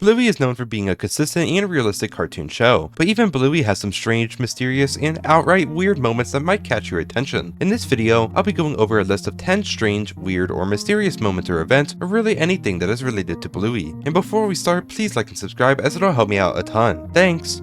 Bluey is known for being a consistent and realistic cartoon show, but even Bluey has some strange, mysterious, and outright weird moments that might catch your attention. In this video, I'll be going over a list of 10 strange, weird, or mysterious moments or events, or really anything that is related to Bluey. And before we start, please like and subscribe as it'll help me out a ton. Thanks!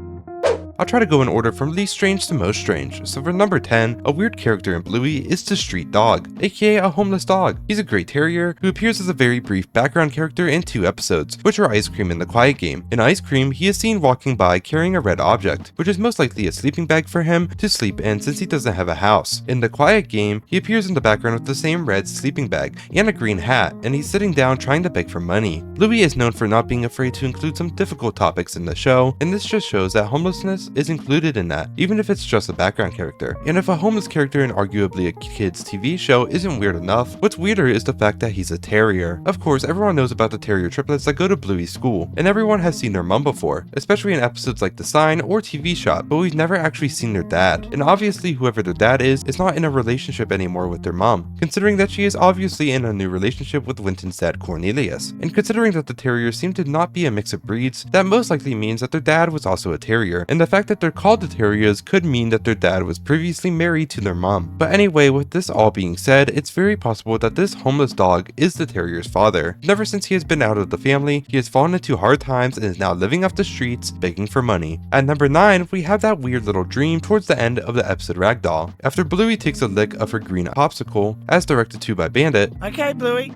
I'll try to go in order from least strange to most strange. So for number 10, a weird character in Bluey is the street dog, aka a homeless dog. He's a Great Terrier who appears as a very brief background character in 2 episodes, which are Ice Cream and The Quiet Game. In Ice Cream, he is seen walking by carrying a red object, which is most likely a sleeping bag for him to sleep in since he doesn't have a house. In The Quiet Game, he appears in the background with the same red sleeping bag and a green hat, and he's sitting down trying to beg for money. Bluey is known for not being afraid to include some difficult topics in the show, and this just shows that homelessness is included in that, even if it's just a background character. And if a homeless character in arguably a kid's TV show isn't weird enough, what's weirder is the fact that he's a terrier. Of course, everyone knows about the terrier triplets that go to Bluey's school, and everyone has seen their mom before, especially in episodes like The Sign or TV Shop, but we've never actually seen their dad. And obviously whoever their dad is not in a relationship anymore with their mom, considering that she is obviously in a new relationship with Winton's dad Cornelius. And considering that the terriers seem to not be a mix of breeds, that most likely means that their dad was also a terrier, and the fact that they're called the terriers could mean that their dad was previously married to their mom. But anyway, with this all being said, it's very possible that this homeless dog is the terrier's father. Ever since he has been out of the family, he has fallen into hard times and is now living off the streets, begging for money. At number 9, we have that weird little dream towards the end of the episode Ragdoll. After Bluey takes a lick of her green popsicle, as directed to by Bandit, "Okay, Bluey,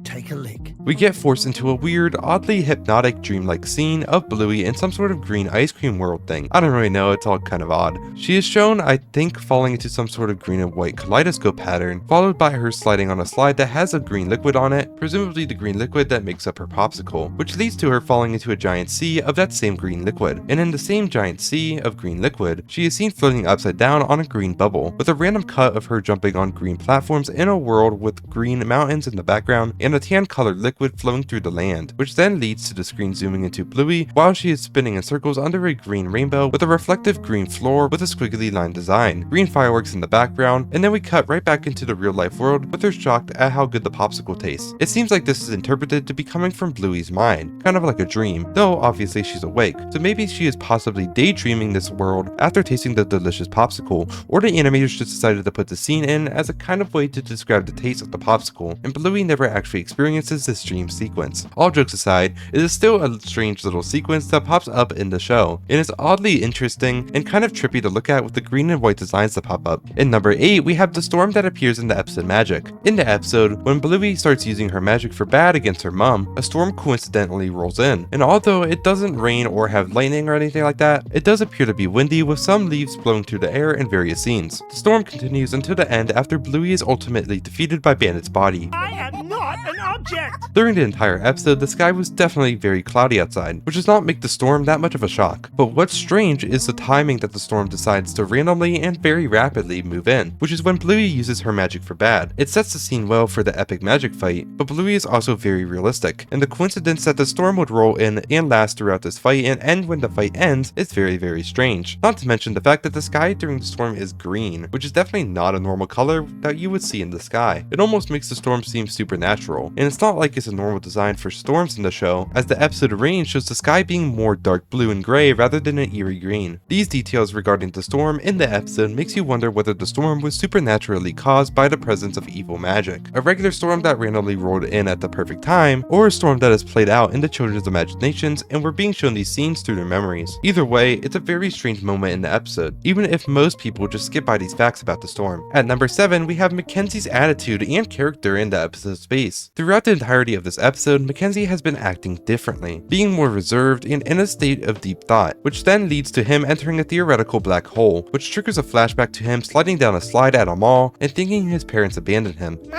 take a lick." We get forced into a weird, oddly hypnotic dreamlike scene of Bluey in some sort of green ice cream world thing. I don't really know, it's all kind of odd. She is shown, I think, falling into some sort of green and white kaleidoscope pattern, followed by her sliding on a slide that has a green liquid on it, presumably the green liquid that makes up her popsicle, which leads to her falling into a giant sea of that same green liquid. And in the same giant sea of green liquid, she is seen floating upside down on a green bubble, with a random cut of her jumping on green platforms in a world with green mountains in the background and a tan colored liquid flowing through the land, which then leads to the screen zooming into Bluey while she is spinning in circles under a green rainbow with a reflective green floor with a squiggly line design, green fireworks in the background, and then we cut right back into the real life world with her shocked at how good the popsicle tastes. It seems like this is interpreted to be coming from Bluey's mind, kind of like a dream, though obviously she's awake, so maybe she is possibly daydreaming this world after tasting the delicious popsicle, or the animators just decided to put the scene in as a kind of way to describe the taste of the popsicle, and Bluey never actually experiences this dream sequence. All jokes aside, it is still a strange little sequence that pops up in the show, and it's oddly interesting and kind of trippy to look at with the green and white designs that pop up. In number 8, we have the storm that appears in the episode Magic. In the episode, when Bluey starts using her magic for bad against her mom, a storm coincidentally rolls in, and although it doesn't rain or have lightning or anything like that, it does appear to be windy with some leaves blowing through the air in various scenes. The storm continues until the end after Bluey is ultimately defeated by Bandit's body. I am not an object! During the entire episode, the sky was definitely very cloudy outside, which does not make the storm that much of a shock. But what's strange is the timing that the storm decides to randomly and very rapidly move in, which is when Bluey uses her magic for bad. It sets the scene well for the epic magic fight, but Bluey is also very realistic, and the coincidence that the storm would roll in and last throughout this fight and end when the fight ends is very, very strange. Not to mention the fact that the sky during the storm is green, which is definitely not a normal color that you would see in the sky. It almost makes the storm seem supernatural, and it's not like it's a normal design for storms in the show, as the episode Rain shows the sky being more dark blue and gray rather than an eerie green. These details regarding the storm in the episode makes you wonder whether the storm was supernaturally caused by the presence of evil magic, a regular storm that randomly rolled in at the perfect time, or a storm that is played out in the children's imaginations and we're being shown these scenes through their memories. Either way, it's a very strange moment in the episode, even if most people just skip by these facts about the storm. At number 7, we have Mackenzie's attitude and character in the episode Space. Throughout the entirety of this episode, Mackenzie has been acting differently, being more reserved and in a state of deep thought, which then leads to him entering a theoretical black hole, which triggers a flashback to him sliding down a slide at a mall and thinking his parents abandoned him. Mom?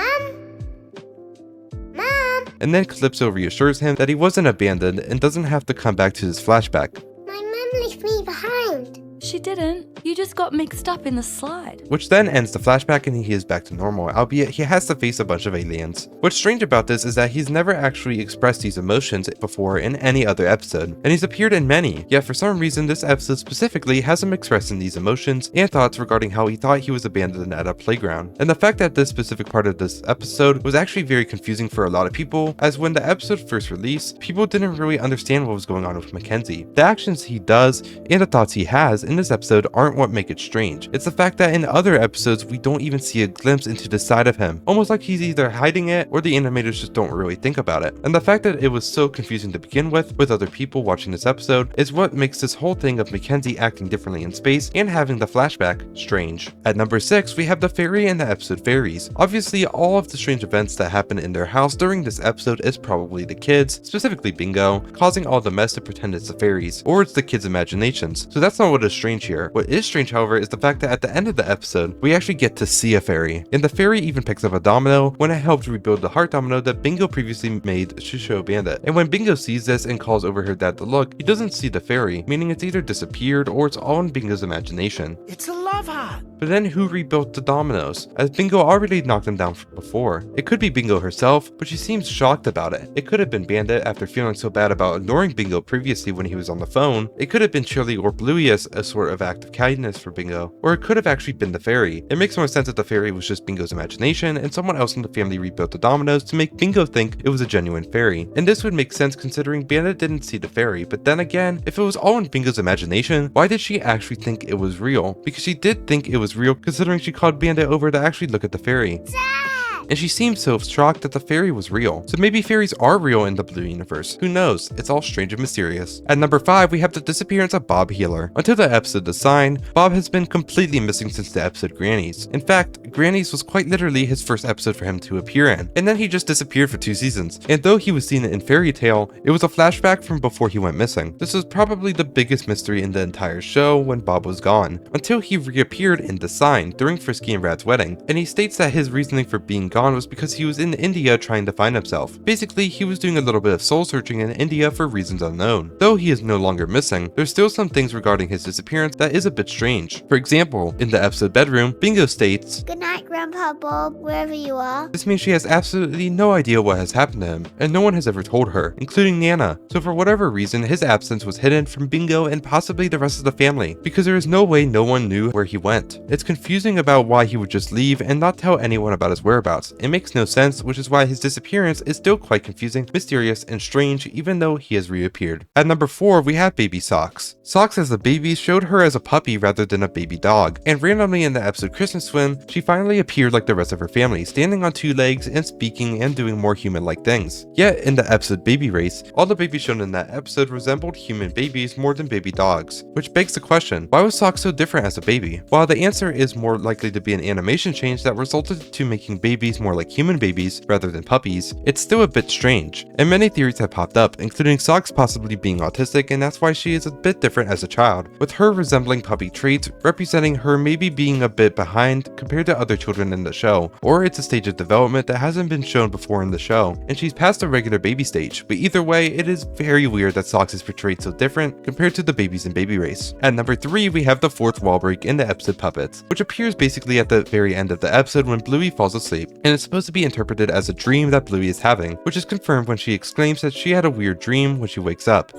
And then Calypso reassures him that he wasn't abandoned and doesn't have to come back to his flashback. My mom left me behind. she didn't. You just got mixed up in the slide. Which then ends the flashback and he is back to normal, albeit he has to face a bunch of aliens. What's strange about this is that he's never actually expressed these emotions before in any other episode, and he's appeared in many, yet for some reason this episode specifically has him expressing these emotions and thoughts regarding how he thought he was abandoned at a playground. And the fact that this specific part of this episode was actually very confusing for a lot of people, as when the episode first released, people didn't really understand what was going on with Mackenzie. The actions he does and the thoughts he has in this episode aren't what make it strange. It's the fact that in other episodes we don't even see a glimpse into the side of him, almost like he's either hiding it or the animators just don't really think about it. And the fact that it was so confusing to begin with other people watching this episode is what makes this whole thing of Mackenzie acting differently in space and having the flashback strange. At number 6, we have the fairy in the episode Fairies. Obviously, all of the strange events that happen in their house during this episode is probably the kids, specifically Bingo, causing all the mess to pretend it's the fairies, or it's the kids' imaginations. So that's not what is strange here. What is strange, however, is the fact that at the end of the episode, we actually get to see a fairy. And the fairy even picks up a domino when it helps rebuild the heart domino that Bingo previously made to show Bandit. And when Bingo sees this and calls over her dad to look, he doesn't see the fairy, meaning it's either disappeared or it's all in Bingo's imagination. It's a love heart. But then who rebuilt the dominoes, as Bingo already knocked them down before? It could be Bingo herself, but she seems shocked about it. It could have been Bandit after feeling so bad about ignoring Bingo previously when he was on the phone. It could have been Chilli or Bluey as a sort of act of kindness for Bingo, or it could have actually been the fairy. It makes more sense that the fairy was just Bingo's imagination and someone else in the family rebuilt the dominoes to make Bingo think it was a genuine fairy. And this would make sense considering Bandit didn't see the fairy, but then again, if it was all in Bingo's imagination, why did she actually think it was real? Because she did think it was real considering she called Bandit over to actually look at the fairy. And she seemed so shocked that the fairy was real. So maybe fairies are real in the Blue universe. Who knows? It's all strange and mysterious. At number 5, we have the disappearance of Bob Healer. Until the episode The Sign, Bob has been completely missing since the episode Grannies. In fact, Grannies was quite literally his first episode for him to appear in, and then he just disappeared for 2 seasons. And though he was seen in Fairy Tale, it was a flashback from before he went missing. This was probably the biggest mystery in the entire show when Bob was gone, until he reappeared in The Sign during Frisky and Rad's wedding, and he states that his reasoning for being gone was because he was in India trying to find himself. Basically, he was doing a little bit of soul searching in India for reasons unknown. Though he is no longer missing, there's still some things regarding his disappearance that is a bit strange. For example, in the episode Bedroom, Bingo states, "Good night, Grandpa Bob, wherever you are." This means she has absolutely no idea what has happened to him, and no one has ever told her, including Nana. So for whatever reason, his absence was hidden from Bingo and possibly the rest of the family, because there is no way no one knew where he went. It's confusing about why he would just leave and not tell anyone about his whereabouts. It makes no sense, which is why his disappearance is still quite confusing, mysterious, and strange even though he has reappeared. At number 4, we have baby Socks. Socks as a baby showed her as a puppy rather than a baby dog, and randomly in the episode Christmas Swim, she finally appeared like the rest of her family, standing on 2 legs and speaking and doing more human-like things. Yet in the episode Baby Race, all the babies shown in that episode resembled human babies more than baby dogs, which begs the question, why was Socks so different as a baby? While the answer is more likely to be an animation change that resulted to making babies more like human babies rather than puppies, it's still a bit strange, and many theories have popped up, including Socks possibly being autistic and that's why she is a bit different as a child, with her resembling puppy traits representing her maybe being a bit behind compared to other children in the show, or it's a stage of development that hasn't been shown before in the show, and she's past the regular baby stage, but either way, it is very weird that Socks is portrayed so different compared to the babies in Baby Race. At number 3, we have the 4th wall break in the episode Puppets, which appears basically at the very end of the episode when Bluey falls asleep, and it's supposed to be interpreted as a dream that Bluey is having, which is confirmed when she exclaims that she had a weird dream when she wakes up.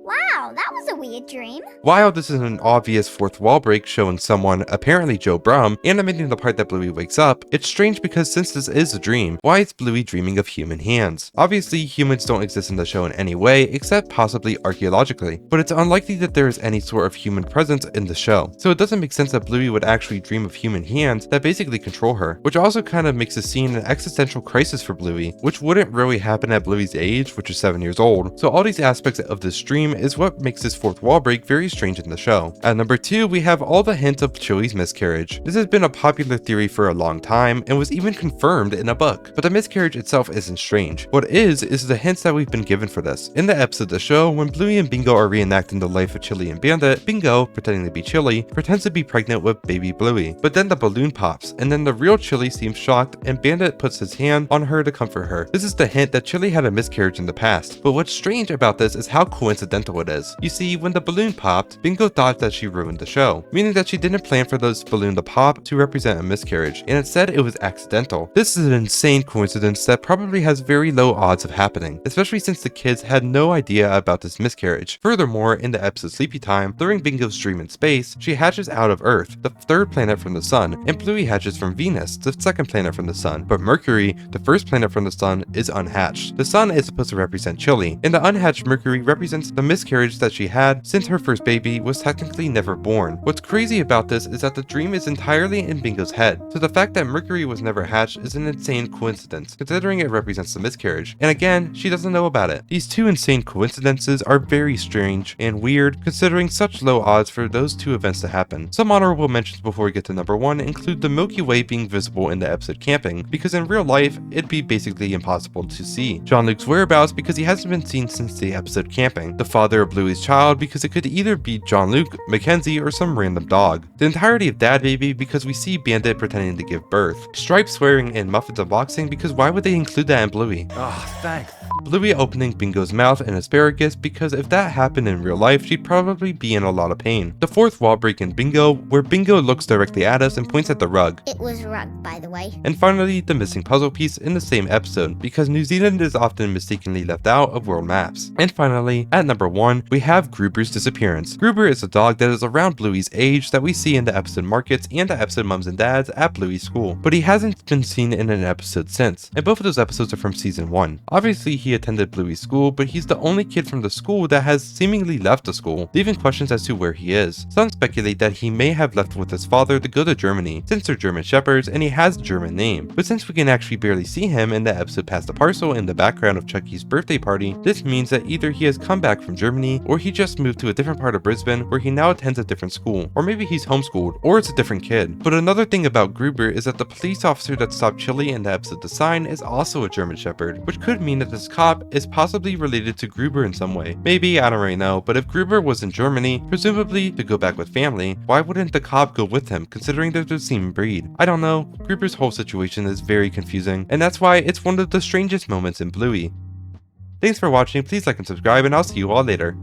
Wow, that was a weird dream. While this is an obvious 4th wall break showing someone, apparently Joe Brum, animating the part that Bluey wakes up, it's strange because since this is a dream, why is Bluey dreaming of human hands? Obviously, humans don't exist in the show in any way, except possibly archaeologically, but it's unlikely that there is any sort of human presence in the show, so it doesn't make sense that Bluey would actually dream of human hands that basically control her, which also kind of makes the scene an existential crisis for Bluey, which wouldn't really happen at Bluey's age, which is 7 years old, so all these aspects of this dream is what makes this 4th wall break very strange in the show. At number 2, we have all the hints of Chilli's miscarriage. This has been a popular theory for a long time and was even confirmed in a book, but the miscarriage itself isn't strange. What is the hints that we've been given for this. In the episode of the show, when Bluey and Bingo are reenacting the life of Chilli and Bandit, Bingo, pretending to be Chilli, pretends to be pregnant with baby Bluey, but then the balloon pops, and then the real Chilli seems shocked and Bandit puts his hand on her to comfort her. This is the hint that Chilli had a miscarriage in the past, but what's strange about this is how coincidental it is. You see, when when the balloon popped, Bingo thought that she ruined the show, meaning that she didn't plan for this balloon to pop to represent a miscarriage, and instead it was accidental. This is an insane coincidence that probably has very low odds of happening, especially since the kids had no idea about this miscarriage. Furthermore, in the episode Sleepytime, during Bingo's dream in space, she hatches out of Earth, the third planet from the sun, and Bluey hatches from Venus, the second planet from the sun. But Mercury, the first planet from the sun, is unhatched. The sun is supposed to represent Chilli, and the unhatched Mercury represents the miscarriage that she had since her first baby was technically never born. What's crazy about this is that the dream is entirely in Bingo's head, so the fact that Mercury was never hatched is an insane coincidence, considering it represents the miscarriage. And again, she doesn't know about it. These two insane coincidences are very strange and weird, considering such low odds for those two events to happen. Some honorable mentions before we get to number 1 include the Milky Way being visible in the episode Camping, because in real life, it'd be basically impossible to see. Jean-Luc's whereabouts because he hasn't been seen since the episode Camping. The father of Bluey's child because it could either be Jean-Luc, Mackenzie, or some random dog. The entirety of Dad Baby because we see Bandit pretending to give birth. Stripe swearing and Muffin's unboxing because why would they include that in Bluey? Oh, thanks. Bluey opening Bingo's mouth and asparagus because if that happened in real life, she'd probably be in a lot of pain. The fourth wall break in Bingo, where Bingo looks directly at us and points at the rug. It was rug, by the way. And finally, the missing puzzle piece in the same episode, because New Zealand is often mistakenly left out of world maps. And finally, at number 1, we have Gruber's disappearance. Gruber is a dog that is around Bluey's age that we see in the episode Markets and the episode Mums and Dads at Bluey's school, but he hasn't been seen in an episode since, and both of those episodes are from season 1. Obviously, he attended Bluey's school, but he's the only kid from the school that has seemingly left the school, leaving questions as to where he is. Some speculate that he may have left with his father to go to Germany, since they're German shepherds and he has a German name. But since we can actually barely see him in the episode Pass the Parcel in the background of Chucky's birthday party, this means that either he has come back from Germany, or he just moved to a different part of Brisbane where he now attends a different school, or maybe he's homeschooled, or it's a different kid. But another thing about Gruber is that the police officer that stopped Chilli in the episode The Sign is also a German shepherd, which could mean that this cop is possibly related to Gruber in some way. Maybe, I don't really know, but if Gruber was in Germany, presumably to go back with family, why wouldn't the cop go with him, considering they're the same breed? I don't know, Gruber's whole situation is very confusing, and that's why it's one of the strangest moments in Bluey. Thanks for watching, please like and subscribe, and I'll see you all later.